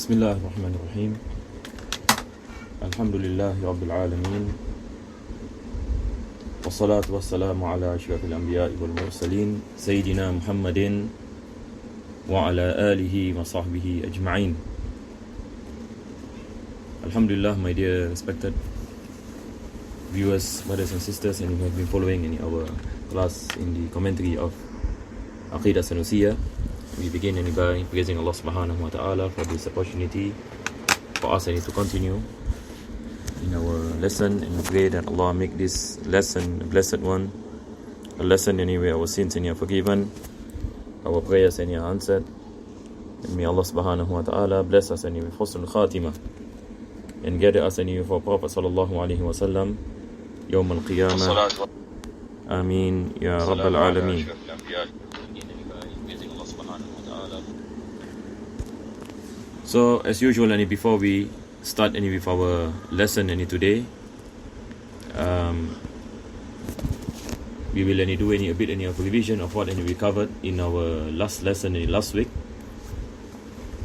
بسم الله الرحمن الرحيم الحمد لله رب العالمين والصلاة والسلام على أشرف الأنبياء والمرسلين سيدنا محمد وعلى آله وصحبه أجمعين. Alhamdulillah, my dear respected viewers, brothers and sisters, and who have been following in our class in the commentary of Aqidah Sanusiyah, we begin by praising Allah subhanahu wa ta'ala for this opportunity for us to continue in our lesson, and pray that Allah make this lesson a blessed one, a lesson where our sins are forgiven, our prayers are answered, and may Allah subhanahu wa ta'ala bless us with husnul khatimah and gather us for Prophet sallallahu alaihi wasallam yawm al-qiyamah. Ameen ya rabbal alameen. So as usual, before we start with our lesson today, we will do a bit of revision of what we covered in our last lesson last week.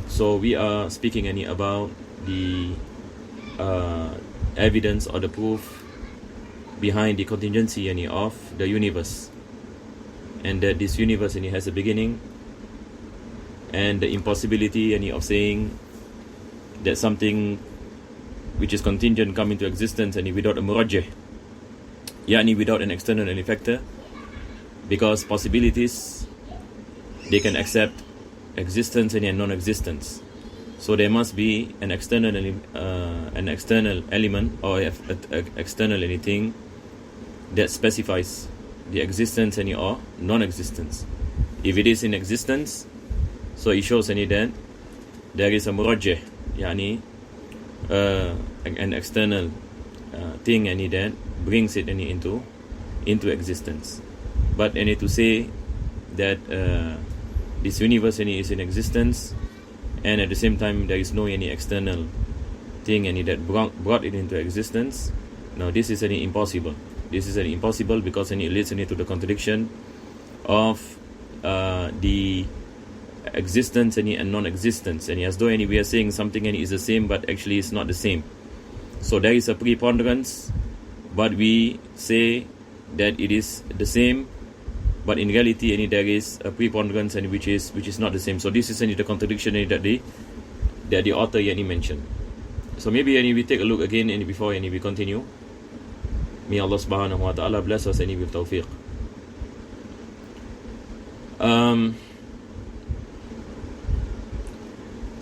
So we are speaking about the evidence or the proof behind the contingency of the universe, and that this universe has a beginning, and the impossibility of saying that something which is contingent come into existence without a murajjah, without an external factor, because possibilities, they can accept existence and non-existence. So there must be an external element or external anything that specifies the existence or non-existence. If it is in existence, so it shows that there is a murajjah, an external thing that brings it into existence. But to say that this universe is in existence, and at the same time there is no any external thing that brought it into existence, now this is impossible. This is impossible because it leads to the contradiction of the existence and non-existence, as though we are saying something is the same, but actually it's not the same. So there is a preponderance, but we say that it is the same, but in reality there is a preponderance which is not the same. So this is the contradiction that the author mentioned. So maybe we take a look again before we continue. May Allah subhanahu wa ta'ala bless us with tawfiq.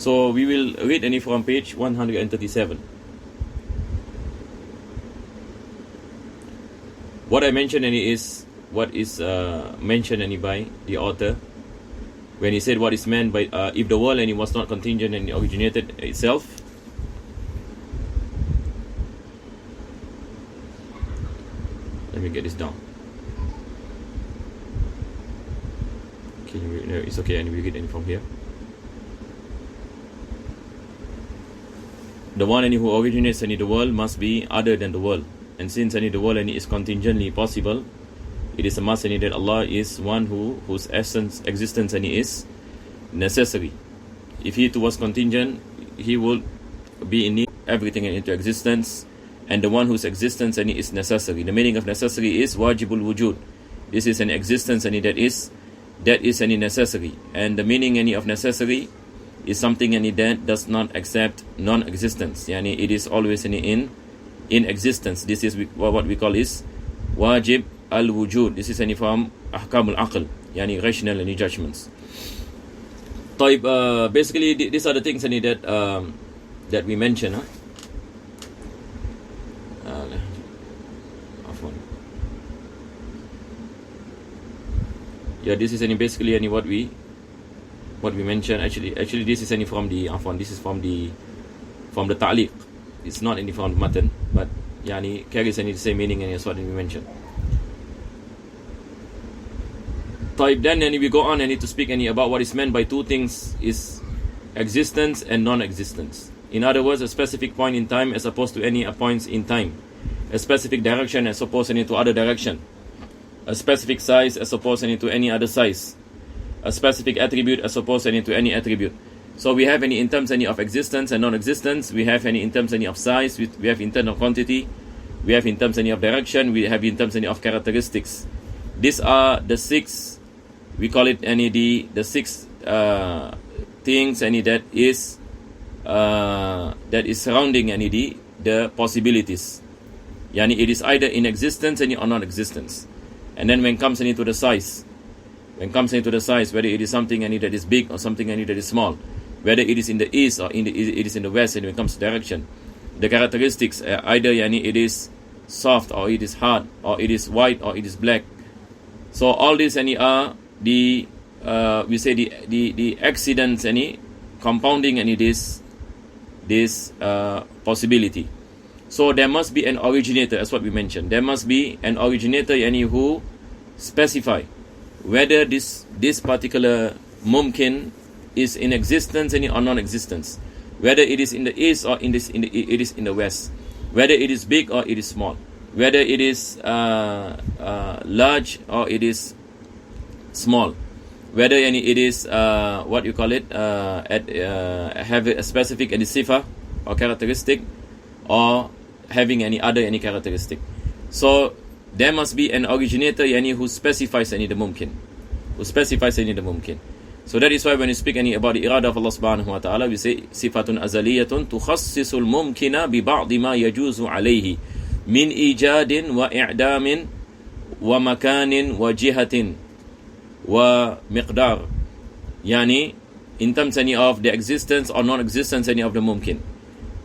So we will read from page 137. What I mentioned is what is mentioned by the author when he said what is meant by if the world was not contingent and originated itself. Let me get this down. Okay, it's okay, and we read it from here. The one who originates the world must be other than the world, and since the world is contingently possible, it is a must that Allah is one whose existence is necessary. If He too was contingent, He would be in need everything into existence, and the one whose existence is necessary. The meaning of necessary is wajibul wujud. This is an existence that is necessary, and the meaning of necessary is something that does not accept non-existence. It is always in existence. This is what we call is wajib al-wujud. This is from ahkam al-aql, rational judgments. Basically these are the things that we mention. This is basically what we mentioned. Actually this is from the ta'liq. It's not from the matan, but carries the same meaning as what we mentioned. Then we go on to speak about what is meant by two things is existence and non-existence. In other words, a specific point in time as opposed to any points in time, a specific direction as opposed to other direction, a specific size as opposed to any other size, a specific attribute as opposed to any attribute. So we have any in terms any of existence and non-existence. We have any in terms any of size. We have in terms of quantity. We have in terms any of direction. We have in terms any of characteristics. These are the six. We call it any the six things any that is surrounding any the possibilities. Yani it is either in existence or non-existence. And then when it comes into the size, whether it is something any that is big or something any that is small, whether it is in the east or it is in the west, and when it comes to direction, the characteristics either yani it is soft or it is hard or it is white or it is black. So all these any are the we say the accidents any compounding any this possibility. So there must be an originator, as what we mentioned. There must be an originator any who specify whether this particular mumkin is in existence any or non-existence, whether it is in the east or it is in the west, whether it is big or it is small, whether it is large or it is small, whether it is what you call it have a specific any sifa or characteristic, or having any characteristic. So there must be an originator who specifies the mumkin, So that is why when you speak about the irada of Allah subhanahu wa ta'ala, we say sifatun azaliyatun tukhassisul mumkina bi ba'di ma yajuzu alayhi min ijadin wa i'damin wa makanin wa jihatin wa miqdar. Yani in terms of the existence or non-existence of the mumkin,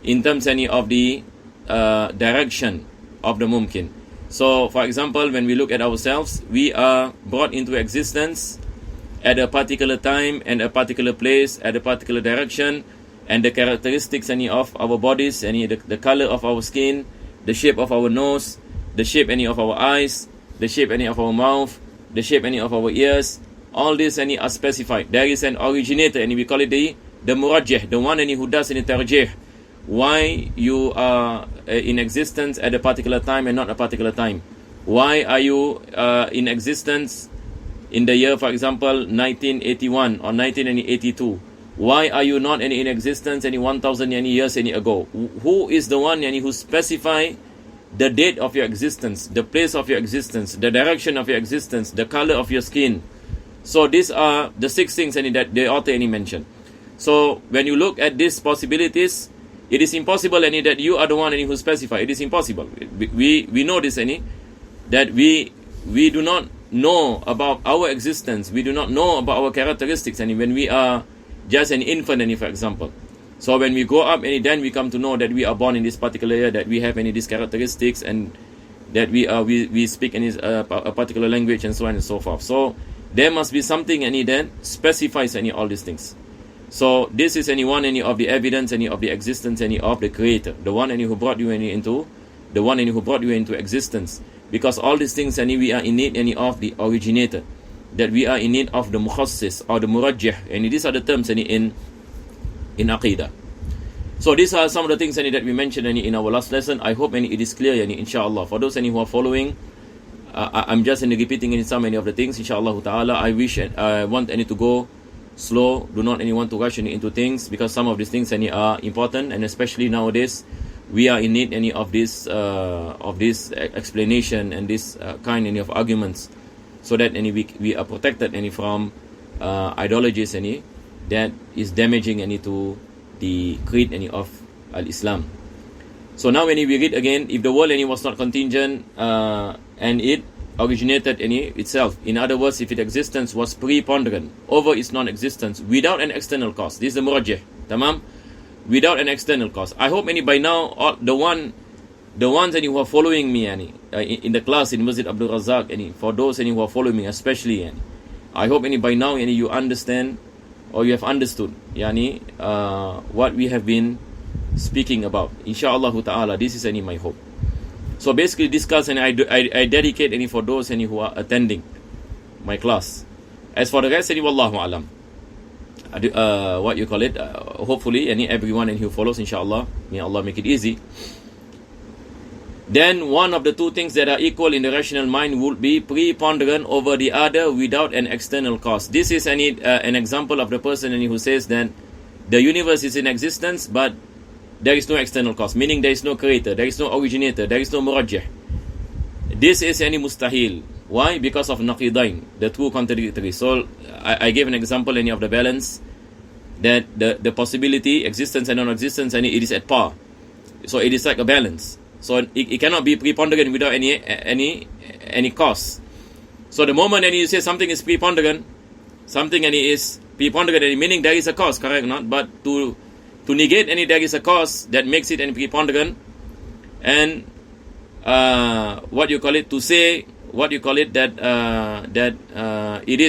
in terms of the direction of the mumkin. So for example, when we look at ourselves, we are brought into existence at a particular time and a particular place, at a particular direction, and the characteristics of our bodies, the color of our skin, the shape of our nose, the shape of our eyes, the shape of our mouth, the shape of our ears, all this are specified. There is an originator, and we call it the murajjih, the one who does any tarjih, why you are in existence at a particular time and not a particular time. Why are you in existence in the year, for example, 1981 or 1982? Why are you not in existence 1,000 years ago? Who is the one who specify the date of your existence, the place of your existence, the direction of your existence, the color of your skin? So these are the six things that the author mentioned. So when you look at these possibilities, it is impossible that you are the one who specify. It is impossible. We know this that we do not know about our existence. We do not know about our characteristics when we are just an infant for example. So when we grow up then we come to know that we are born in this particular year, that we have these characteristics, and that we speak a particular language, and so on and so forth. So there must be something that specifies all these things. So this is one of the evidence of the existence of the Creator, the one who brought you into existence. Because all these things we are in need of the originator, that we are in need of the mukhassis or the murajjih, and these are the terms in Aqidah. So these are some of the things that we mentioned in our last lesson. I hope it is clear inshallah. For those who are following, I'm just repeating some of the things inshallah ta'ala. I want to go slow. Do not want to rush into things, because some of these things are important, and especially nowadays we are in need of this explanation and this kind of arguments, so that we are protected from ideologies that is damaging to the creed of al-Islam. So now when we read again, if the world was not contingent and it originated itself, in other words, if its existence was preponderant over its non-existence without an external cause, this is the murajjih, tamam, without an external cause. I hope by now all, the ones who are following me in the class in Masjid Abdul Razak, for those who are following me especially, I hope by now you understand, or you have understood what we have been speaking about. Insha'Allah ta'ala, this is my hope. So basically discuss, and I dedicate for those who are attending my class. As for the rest, wallahu alam. What you call it? Hopefully, everyone who follows, inshallah, may Allah make it easy. Then one of the two things that are equal in the rational mind would be preponderant over the other without an external cause. This is an example of the person who says that the universe is in existence, but there is no external cause, meaning there is no creator, there is no originator, there is no murajjah. This is any mustahil. Why? Because of naqidain, the two contradictory. So I gave an example any of the balance, that the possibility, existence and non-existence, and it is at par. So it is like a balance. So it cannot be preponderant without any cause. So the moment and you say something is preponderant, something and it is preponderant, meaning there is a cause, correct or not? But to negate any there is a cause that makes it any preponderant, and to say that it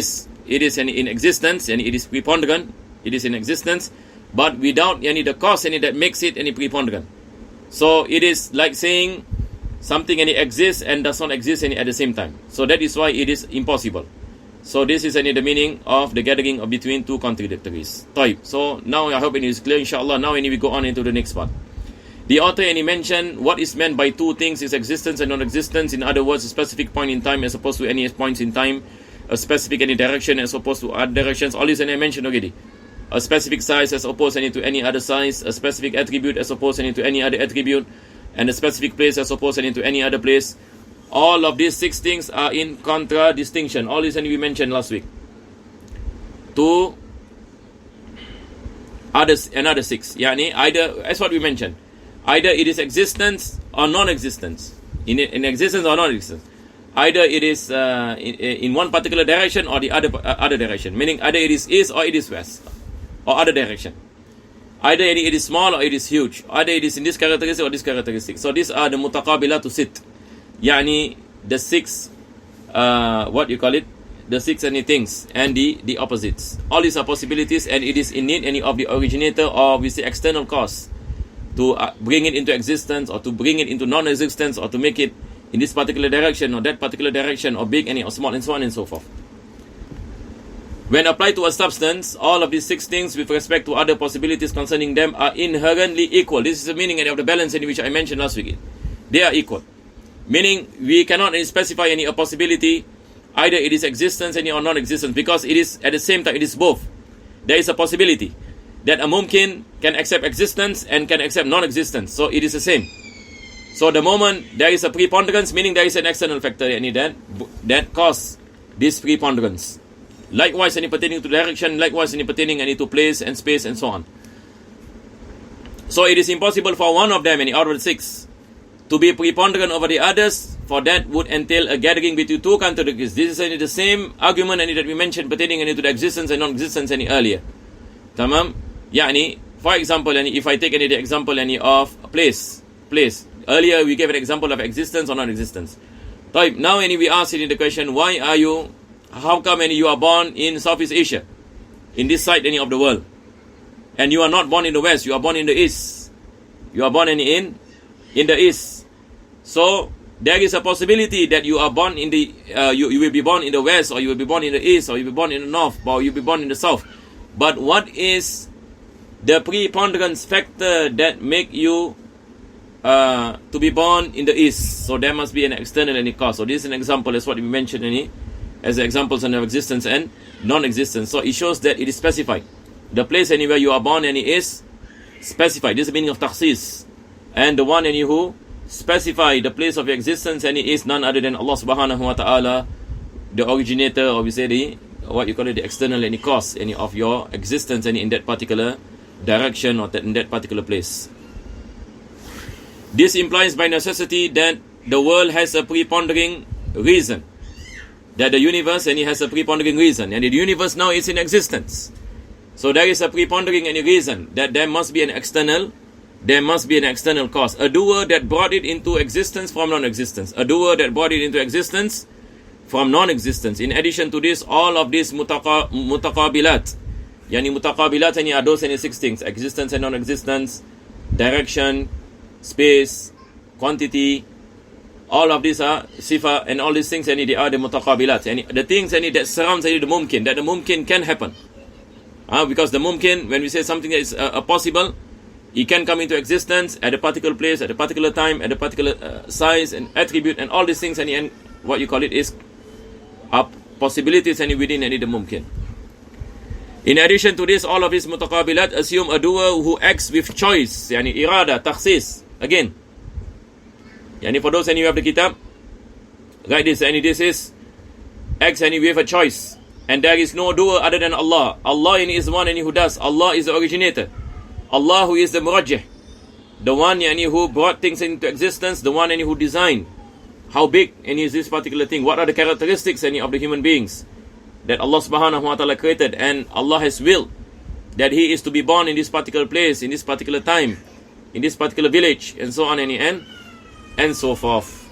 is in existence and it is preponderant, it is in existence, but without any the cause any that makes it any preponderant. So it is like saying something any exists and does not exist any at the same time. So that is why it is impossible. So this is any the meaning of the gathering of between two contradictories. Type. So now I hope it is clear, inshallah. Now we go on into the next part. The author any mentioned what is meant by two things is existence and non-existence. In other words, a specific point in time as opposed to any points in time, a specific any direction as opposed to other directions. All this and I mentioned already. A specific size as opposed to any other size, a specific attribute as opposed to any other attribute, and a specific place as opposed to any other place. All of these six things are in contradistinction. All this and we mentioned last week. To another six. Yani either, as what we mentioned, either it is existence or non-existence. In existence or non-existence. Either it is in one particular direction or the other direction. Meaning either it is or it is west. Or other direction. Either it is small or it is huge. Either it is in this characteristic or this characteristic. So these are the mutaqabilatu sit. Yani the six, the six any things and the opposites. All these are possibilities, and it is in need any of the originator or we say external cause to bring it into existence or to bring it into non-existence or to make it in this particular direction or that particular direction or big any or small and so on and so forth. When applied to a substance, all of these six things with respect to other possibilities concerning them are inherently equal. This is the meaning of the balance in which I mentioned last week. They are equal. Meaning, we cannot specify any possibility, either it is existence or non-existence, because it is at the same time, it is both. There is a possibility that a mumkin can accept existence and can accept non-existence. So it is the same. So the moment there is a preponderance, meaning there is an external factor that causes this preponderance. Likewise, any pertaining to direction, likewise, any pertaining to place and space and so on. So it is impossible for one of them, any out of the six, to be preponderant over the others, for that would entail a gathering between two contradictories. This is the same argument that we mentioned pertaining to the existence and non-existence earlier. Tamam? Yani, for example, if I take the example of place. Earlier we gave an example of existence or non-existence. Now we ask the question, how come you are born in Southeast Asia, in this side of the world, and you are not born in the West, you are born in the East. You are born in the East. So there is a possibility that you are born in the you will be born in the West, or you will be born in the East, or you will be born in the North, or you will be born in the South. But what is the preponderance factor that make you to be born in the East? So there must be an external cause. So this is an example, as what we mentioned as examples of existence and non-existence. So it shows that it is specified. The place anywhere you are born is specified. This is the meaning of takhsis. And the one who specify the place of your existence is none other than Allah subhanahu wa ta'ala, the originator, or we say the external cause of your existence in that particular direction or in that particular place. This implies by necessity that the world has a prepondering reason. That the universe has a prepondering reason, and the universe now is in existence. So there is a prepondering reason that there must be an external cause, a doer that brought it into existence from non-existence, a doer that brought it into existence from non-existence. In addition to this, all of these mutaqabilat, mutaqabilat are those six things: existence and non-existence, direction, space, quantity. All of these are sifa, and all these things they are the mutaqabilat, the things that surrounds the mumkin, that the mumkin can happen. Because the mumkin, when we say something that is possible, it can come into existence at a particular place, at a particular time, at a particular size and attribute, and all these things and what is possibilities within the mumkin. In addition to this, all of these mutaqabilat assume a doer who acts with choice, yani irada, takhsis. Again, yani for those and you have the kitab, write this, and this is acts and with a choice. And there is no doer other than Allah. Allah is the one and who does. Allah is the originator. Allah who is the murajjih, the one yani who brought things into existence, the one and who designed how big and is this particular thing, what are the characteristics any of the human beings that Allah subhanahu wa ta'ala created, and Allah has willed that he is to be born in this particular place, in this particular time, in this particular village, and so on and so forth.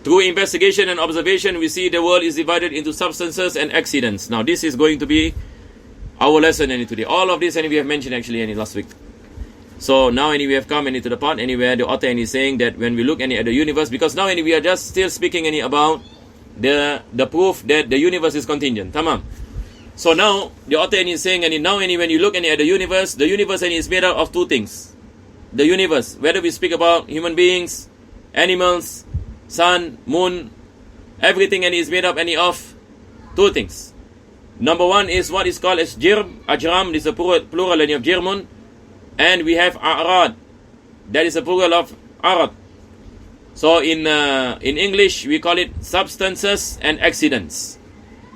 Through investigation and observation, we see the world is divided into substances and accidents. Now this is going to be our lesson today. All of this we have mentioned actually last week. So now we have come to the part where the author is saying that when we look at the universe, because now we are just still speaking about the proof that the universe is contingent. Tamam. So now the author is saying, and now when you look at the universe is made up of two things. The universe, whether we speak about human beings, animals, sun, moon, everything is made up of two things. Number one is what is called as jirm, ajram, this is a plural of jirmun, and we have a'rad, that is a plural of arad. So in English we call it substances and accidents.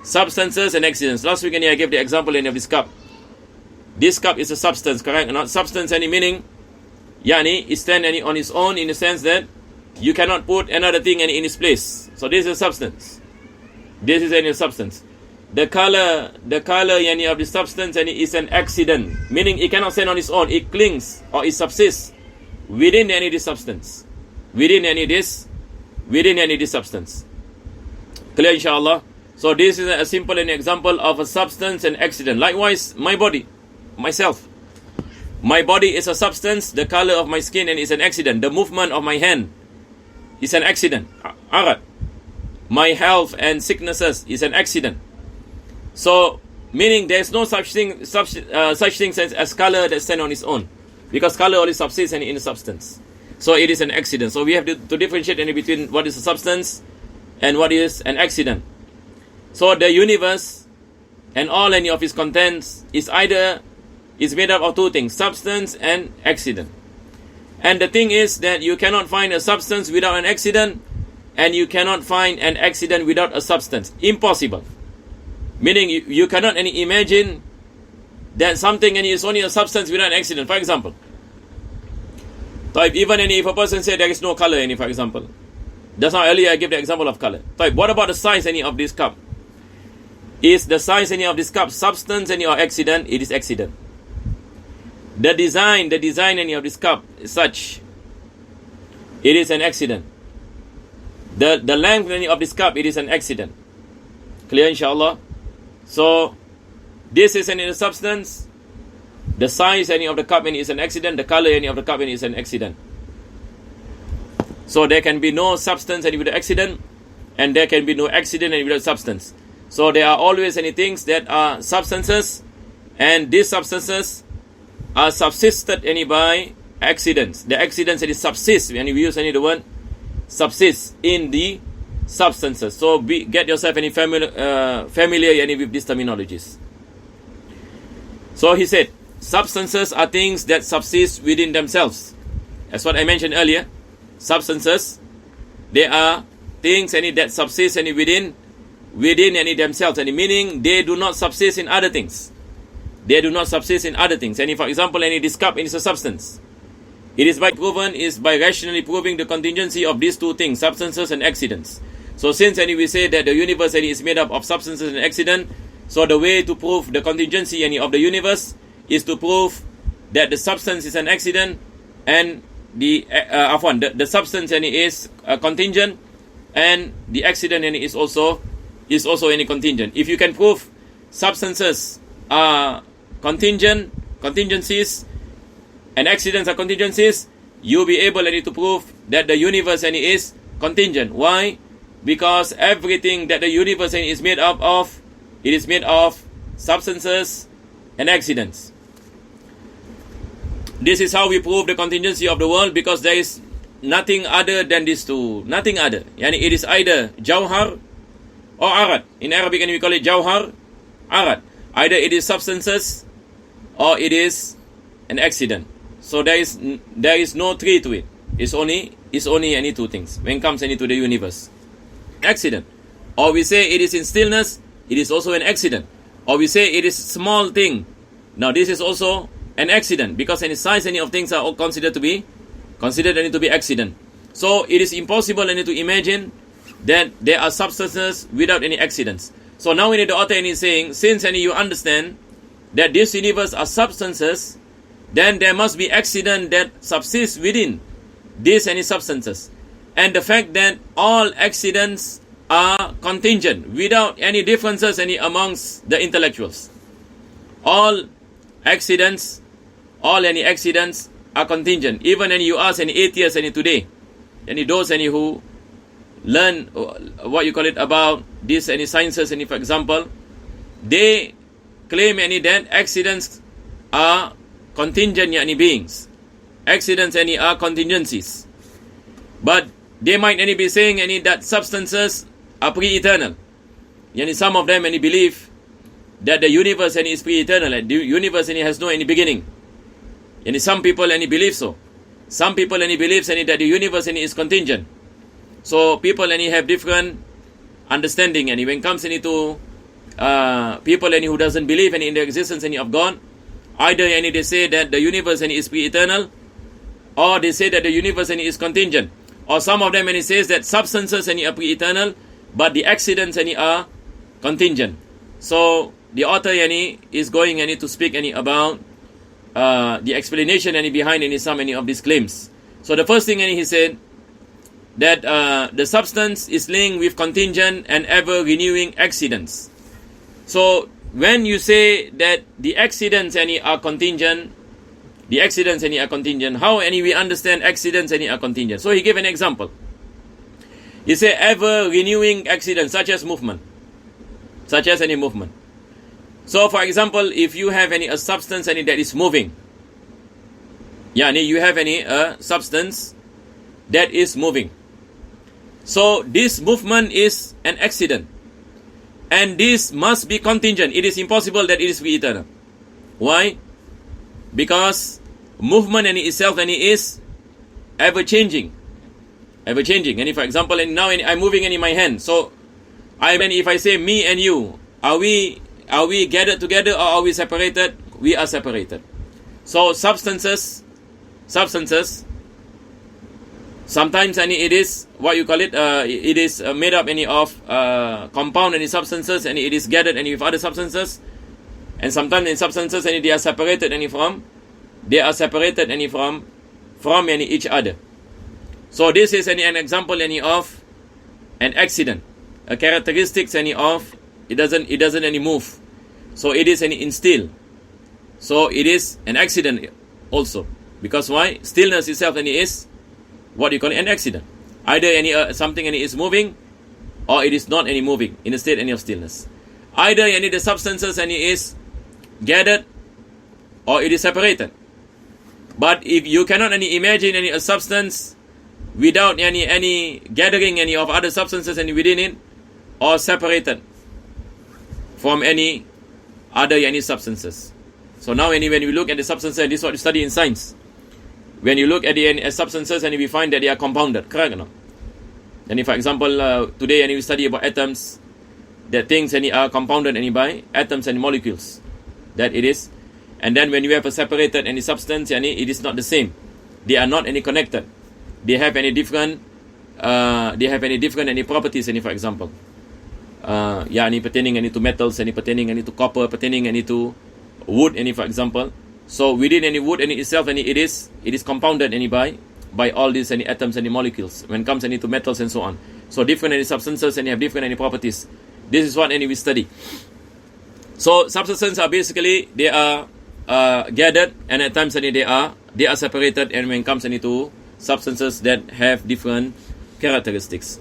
Substances and accidents. Last week I gave the example of this cup. This cup is a substance, correct? Not substance any meaning, yani it stands on its own in the sense that you cannot put another thing in its place. So this is a substance. This is a substance. The color yani of the substance is an accident, meaning it cannot stand on its own. It clings or it subsists within any this substance. Within any this substance. Clear, inshallah? So this is a simple example of a substance and accident. Likewise, my body, myself. My body is a substance. The color of my skin is an accident. The movement of my hand is an accident. Arad. My health and sicknesses is an accident. So, meaning there is no such thing as color that stands on its own, because color only subsists in a substance. So it is an accident. So we have to differentiate between what is a substance and what is an accident. So the universe and all any of its contents is made up of two things: substance and accident. And the thing is that you cannot find a substance without an accident, and you cannot find an accident without a substance. Impossible. Meaning you cannot imagine that something is only a substance without an accident. For example, even if a person said there is no color for example, just now earlier I gave the example of color. What about the size of this cup? Is the size of this cup substance or accident? It is accident. The design of this cup is such, it is an accident. The length of this cup, it is an accident. Clear, inshallah? So this is a substance. The size of the cup is an accident. The color of the cup is an accident. So there can be no substance without accident, and there can be no accident without substance. So there are always things that are substances, and these substances are subsisted by accidents. The accidents subsist, when we use the word subsist in the substances. So get yourself familiar with these terminologies. So he said, substances are things that subsist within themselves. That's what I mentioned earlier. Substances, they are things that subsist within themselves, meaning they do not subsist in other things. They do not subsist in other things. And for example, this cup is a substance. It is by rationally proving the contingency of these two things, substances and accidents. So since we say that the universe is made up of substances and accident, so the way to prove the contingency of the universe is to prove that the substance is an accident, and the substance is contingent, and the accident is also contingent. If you can prove substances are contingencies, and accidents are contingencies, you'll be able to prove that the universe is contingent. Why? Because everything that the universe is made up of, it is made of substances and accidents. This is how we prove the contingency of the world, because there is nothing other than these two. Nothing other. Yani it is either jawhar or arad. In Arabic we call it jawhar, arad. Either it is substances or it is an accident. So there is no three to it. It's only any two things when it comes to the universe. Accident. Or we say it is in stillness, it is also an accident. Or we say it is small thing. Now this is also an accident, because any size of things are all considered to be accident. So it is impossible to imagine that there are substances without any accidents. So now the author is saying, since you understand that this universe are substances, then there must be accident that subsists within these substances. And the fact that all accidents are contingent, without any differences amongst the intellectuals. All accidents are contingent. Even when you ask any atheists today, those who learn what you call it about these sciences, for example, they claim that accidents are contingent beings. Accidents are contingencies. But they might be saying that substances are pre-eternal. Some of them believe that the universe is pre-eternal, and the universe has no beginning. Some people believe so. Some people believe that the universe is contingent. So people have different understanding. And when it comes to people who doesn't believe in the existence of God, either they say that the universe is pre-eternal, or they say that the universe is contingent. Or some of them says that substances are pre-eternal, but the accidents are contingent. So the author is going to speak about the explanation behind some of these claims. So the first thing he said that the substance is linked with contingent and ever renewing accidents. So when you say that the accidents are contingent, how we understand accidents are contingent? So he gave an example. He said ever renewing accidents, such as movement. So for example, if you have a substance that is moving, you have a substance that is moving. So this movement is an accident, and this must be contingent. It is impossible that it is eternal. Why? Because movement itself is ever changing. And for example, now I'm moving in my hand. So if I say me and you, are we gathered together or are we separated? We are separated. So substances, sometimes it is what you call it. It is made up of compound substances, and it is gathered with other substances. And sometimes in substances they are separated from each other. So this is an example of an accident, a characteristics of it doesn't move. So it is in still. So it is an accident also. Because why? Stillness itself is what you call an accident. Either something is moving, or it is not moving in a state of stillness. Either the substances is gathered, or it is separated. But if you cannot imagine a substance without any gathering of other substances within it, or separated from any other substances. So now when we look at the substances, this is what you study in science. When you look at the substances we find that they are compounded, correct or not? And if, for example, today we study about atoms, that things are compounded by atoms and molecules. That it is. And then when you have a separated substance, it is not the same. They are not connected. They have different properties, for example. Pertaining to metals, pertaining to copper, pertaining to wood, for example. So within wood itself, it is compounded by all these atoms and molecules when it comes to metals and so on. So different substances have different properties. This is what we study. So substances are basically they are gathered, and at times they are separated, and when it comes to substances that have different characteristics.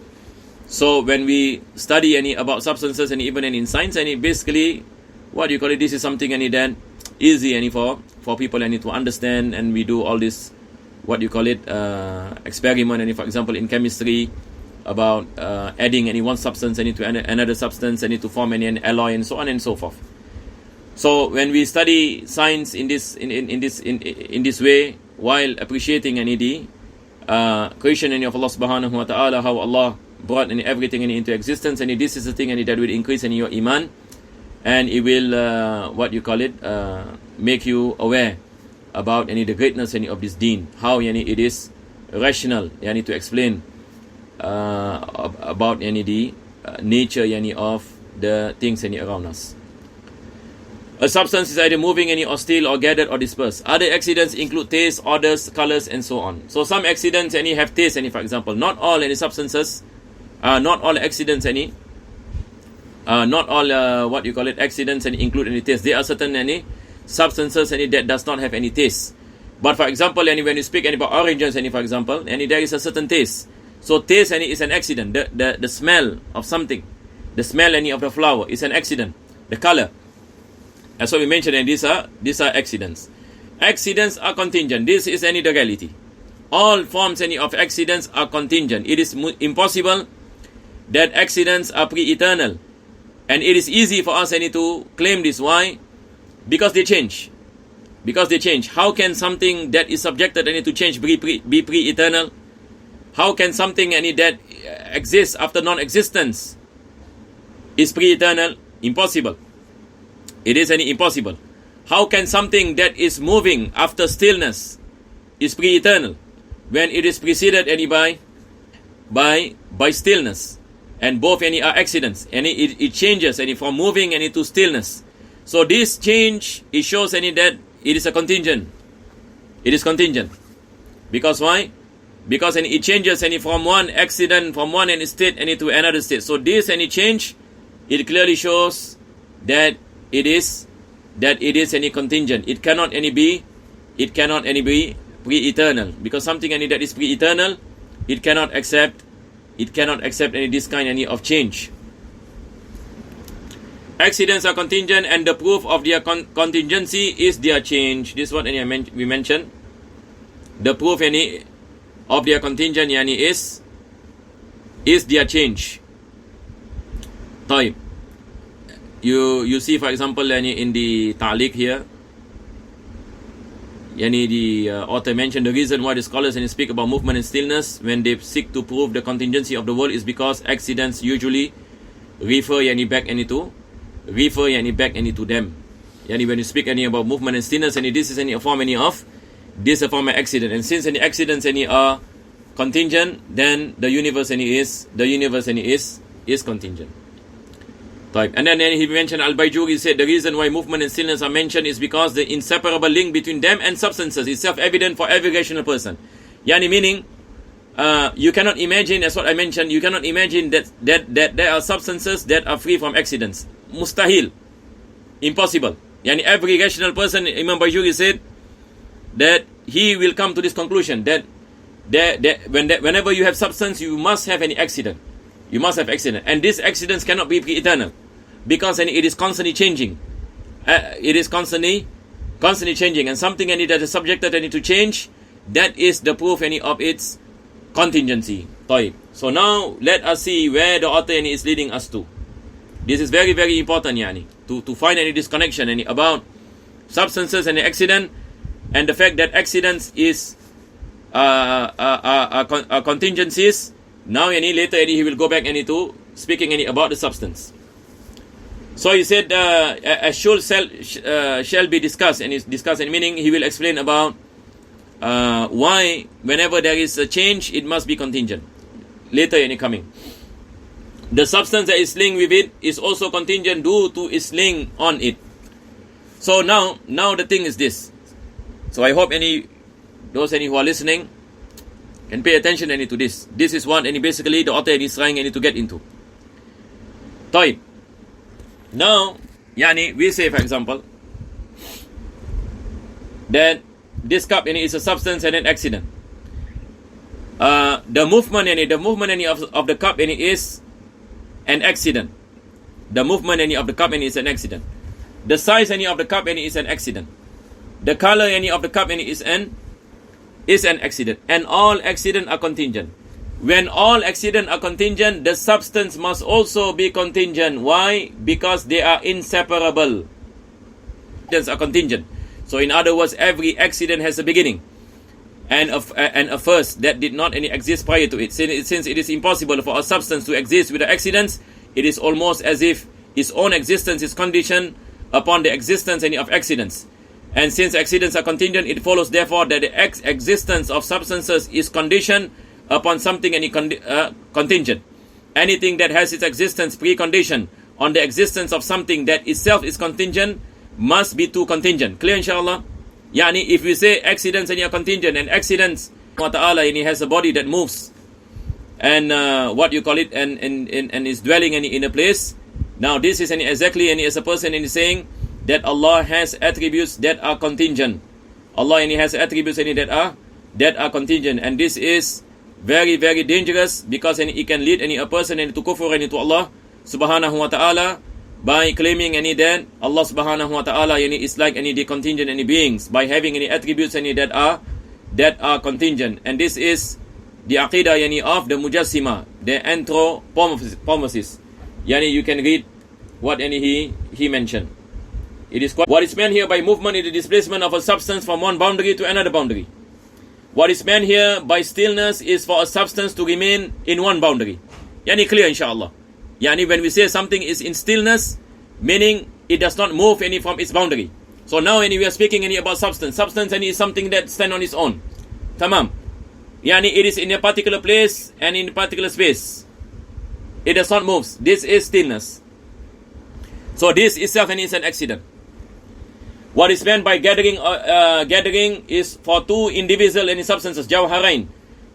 So when we study about substances and even in science, basically what you call it, this is something that easy for people to understand, and we do all this what you call it experiment, for example in chemistry, about adding one substance to another substance to form an alloy and so on and so forth. So when we study science in this way, while appreciating the creation of Allah subhanahu wa ta'ala, how Allah brought everything into existence, and this is the thing that will increase your iman, and it will make you aware about the greatness of this deen, how it is rational to explain about the nature of the things around us. A substance is either moving or still or gathered or dispersed. Other accidents include taste, odors, colors, and so on. So some accidents have taste, for example. Not all substances, not all accidents not all accidents include any taste. There are certain substances that does not have any taste. But for example, when you speak about oranges, for example, there is a certain taste. So taste is an accident. The smell of something, the smell of the flower is an accident. The color. That's what we mentioned, these are accidents. Accidents are contingent. This is the reality. All forms of accidents are contingent. It is impossible that accidents are pre-eternal. And it is easy for us to claim this. Why? Because they change. How can something that is subjected to change be pre-eternal? How can something that exists after non-existence is pre-eternal? Impossible. It is impossible. How can something that is moving after stillness is pre-eternal when it is preceded by stillness? And both are accidents. And it changes from moving to stillness. So this change, it shows that it is a contingent. It is contingent. Because why? Because it changes from one accident, from one state to another state. So this change, it clearly shows that it is contingent. It cannot be pre-eternal, because something that is pre-eternal, it cannot accept this kind of change. Accidents are contingent, and the proof of their contingency is their change. This is what we mentioned. The proof of their contingent is their change. طيب. You see, for example, in the ta'liq here, the author mentioned the reason why the scholars speak about movement and stillness when they seek to prove the contingency of the world is because accidents usually refer back into them. When you speak about movement and stillness, this is a form of accident. And since any accidents are contingent, then the universe is contingent. And then he mentioned Al-Bayjuri said the reason why movement and stillness are mentioned is because the inseparable link between them and substances is self-evident for every rational person. Meaning, you cannot imagine, that's what I mentioned, you cannot imagine that there are substances that are free from accidents. Mustahil. Impossible. Every rational person, Imam Bayjuri said, that he will come to this conclusion that whenever you have substance, you must have any accident. You must have accident. And these accidents cannot be pre-eternal, because it is constantly changing. It is constantly changing. And something that is subjected to change, that is the proof of its contingency. So now let us see where the author is leading us to. This is very, very important to find any disconnection about substances and accident, and the fact that accidents is contingencies. Now later he will go back to speaking about the substance. So he said a shall be discussed, and meaning he will explain about why whenever there is a change it must be contingent. Later coming. The substance that is linked with it is also contingent due to its link on it. So now the thing is this. So I hope those who are listening can pay attention to this. This is what basically the author is trying to get into. Now, we say, for example, that this cup is a substance and an accident. The movement of the cup is an accident. The movement of the cup is an accident. The size of the cup is an accident. The color of the cup is an accident. And all accidents are contingent. When all accidents are contingent, the substance must also be contingent. Why? Because they are inseparable. accidents are contingent. So in other words, every accident has a beginning and a first that did not any exist prior to it. Since it is impossible for a substance to exist without accidents, it is almost as if its own existence is conditioned upon the existence of accidents. And since accidents are contingent, it follows therefore that the existence of substances is conditioned upon something contingent. Anything that has its existence preconditioned on the existence of something that itself is contingent must be too contingent. Clear, inshallah? Yani, if we say accidents and are contingent, and accidents, Allah Ta'ala, and He has a body that moves, and what you call it, and is dwelling in a place. Now, this is exactly as a person is saying that Allah has attributes that are contingent. Allah and He has attributes that are contingent, and this is very, very dangerous because it can lead a person to kufr and to Allah Subhanahu wa Ta'ala by claiming that Allah Subhanahu wa Ta'ala is like the contingent beings by having any attributes that are contingent. And this is the aqidah of the Mujassima, the anthropomorphists. You can read what he mentioned. It is what is meant here by movement is the displacement of a substance from one boundary to another boundary. What is meant here by stillness is for a substance to remain in one boundary. Clear, inshallah. When we say something is in stillness, meaning it does not move any from its boundary. So now we are speaking about substance. Substance is something that stands on its own. Tamam. It is in a particular place and in a particular space. It does not move. This is stillness. So this itself is an accident. What is meant by gathering is for two indivisible substances, jawharain,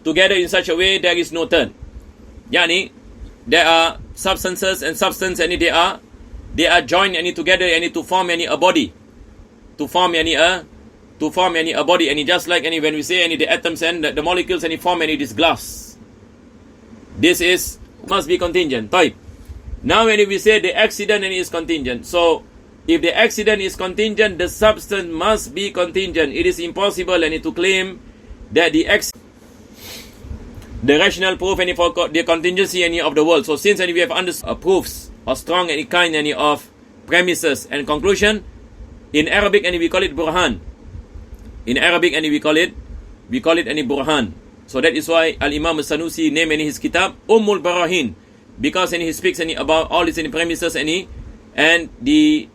together in such a way there is no turn. There are substances and substance and they are joined together to form a body. To form a body, and just like when we say the atoms and the molecules form this glass. This must be contingent. Type. Now when we say the accident is contingent, so if the accident is contingent, the substance must be contingent. It is impossible to claim that the rational proof for the contingency of the world. So since we have understood proofs or strong kind of premises and conclusion, in Arabic we call it burhan. In Arabic we call it burhan. So that is why Al-Imam Al-Sanusi named his kitab Ummul Barahin, because he speaks about all these premises and the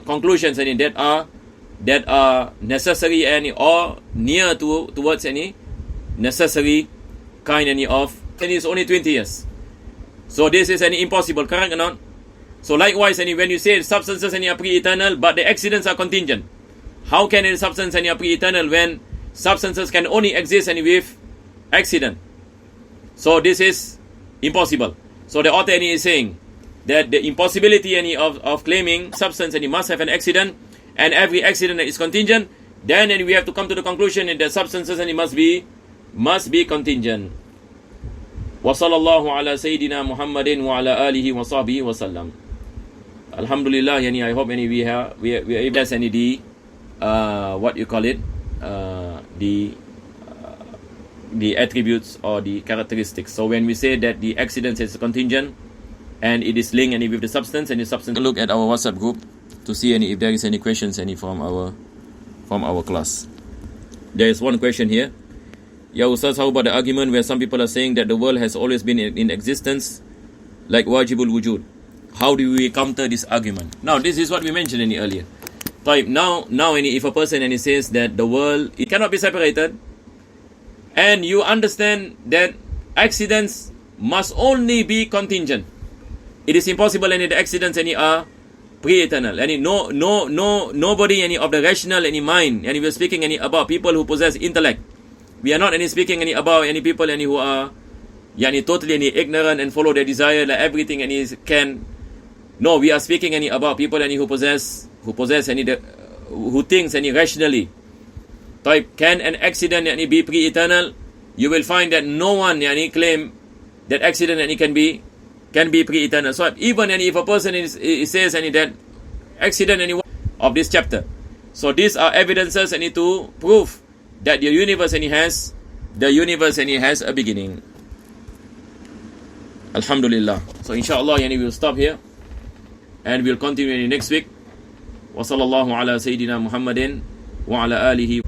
conclusions that are necessary or near towards necessary kind of, and it's only 20 years. So this is impossible, correct or not? So likewise, when you say substances are pre-eternal, but the accidents are contingent, how can a substance are pre-eternal when substances can only exist with accident? So this is impossible. So the author is saying that the impossibility of claiming substance must have an accident, and every accident is contingent, then we have to come to the conclusion that the substances must be contingent. Wa sallallahu ala sayyidina Muhammadin wa ala alihi wa sahbihi wa sallam. Alhamdulillah, I hope we are able to the what you call it, the attributes or the characteristics. So when we say that the accident is contingent and it is linked with the substance, look at our WhatsApp group to see if there is any questions from our class. There is one question here. Ya Ustaz, how about the argument where some people are saying that the world has always been in existence, like wajibul wujud? How do we counter this argument? Now, this is what we mentioned earlier. Now, if a person says that the world it cannot be separated, and you understand that accidents must only be contingent, it is impossible the accidents are pre-eternal. Nobody of the rational mind, we are speaking about people who possess intellect. We are not speaking about people who are totally ignorant and follow their desire like everything can. No, we are speaking about people who possess who thinks rationally. Can an accident be pre-eternal? You will find that no one claim that accident can be pre-eternal. So even if a person says that accident of this chapter, so these are evidences to prove that the universe has a beginning. Alhamdulillah. So inshallah we will stop here and we'll continue next week وصلى الله على سيدنا محمد وعلى آله